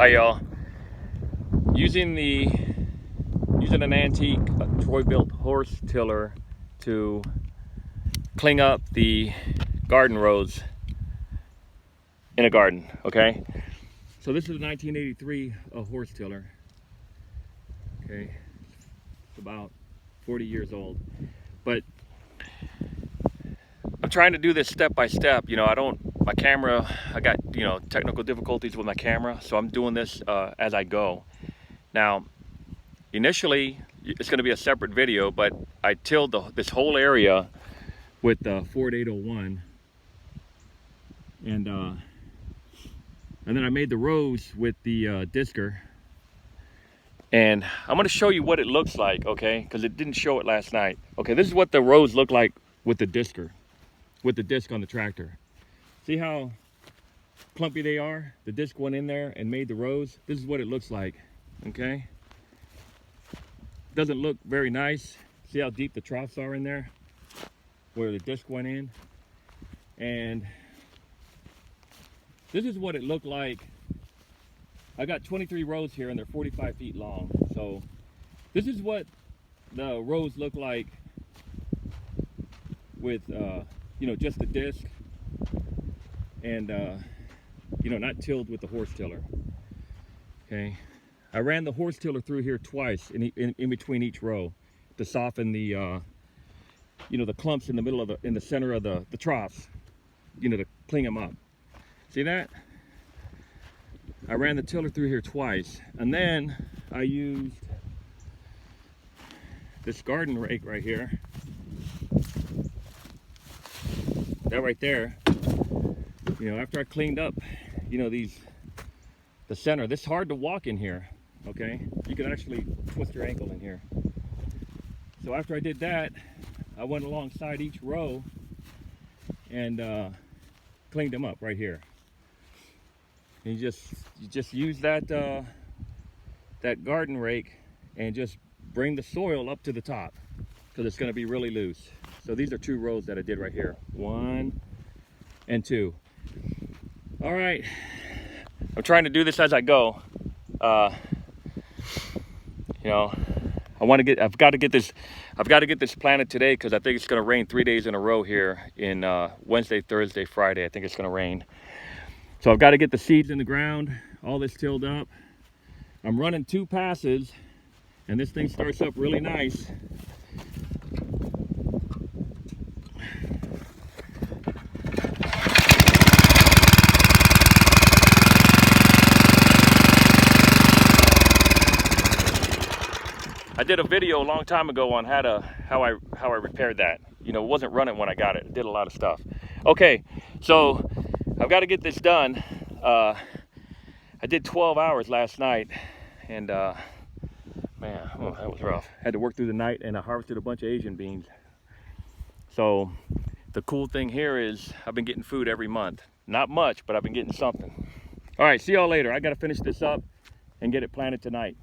Hi y'all. Using an antique Troy-built horse tiller to clean up the garden rows in a garden. Okay, so this is a 1983 horse tiller. Okay, it's about 40 years old, but I'm trying to do this step by step. You know, my camera, I got, technical difficulties with my camera, so I'm doing this as I go. Now, initially, it's going to be a separate video, but I tilled this whole area with the Ford 801, and then I made the rows with the disker. And I'm going to show you what it looks like, okay? Because it didn't show it last night. Okay, this is what the rows look like with the disker, with the disc on the tractor. See how clumpy they are? The disc went in there and made the rows. This is what it looks like, okay? Doesn't look very nice. See how deep the troughs are in there where the disc went in? And this is what it looked like. I got 23 rows here and they're 45 feet long. So this is what the rows look like with just the disc and not tilled with the horse tiller. Okay, I ran the horse tiller through here twice in between each row to soften the the clumps in the middle of in the center of the troughs, to clean them up. See that? I ran the tiller through here twice, and then I used this garden rake right here. That right there, after I cleaned up, the center, this is hard to walk in here, okay? You can actually twist your ankle in here. So after I did that, I went alongside each row and cleaned them up right here. And you just use that garden rake and just bring the soil up to the top because it's going to be really loose. So these are 2 rows that I did right here, 1 and 2. All right, I'm trying to do this as I go. I've got to get this planted today because I think it's going to rain 3 days in a row here in Wednesday, Thursday, Friday. I think it's going to rain. So I've got to get the seeds in the ground, all this tilled up. I'm running 2 passes, and this thing starts up really nice. I did a video a long time ago on how I repaired that. It wasn't running when I got it. It did a lot of stuff. Okay, so I've got to get this done. I did 12 hours last night, and man, that was rough. Had to work through the night, and I harvested a bunch of Asian beans. So the cool thing here is I've been getting food every month. Not much, but I've been getting something. All right, see y'all later. I got to finish this up and get it planted tonight.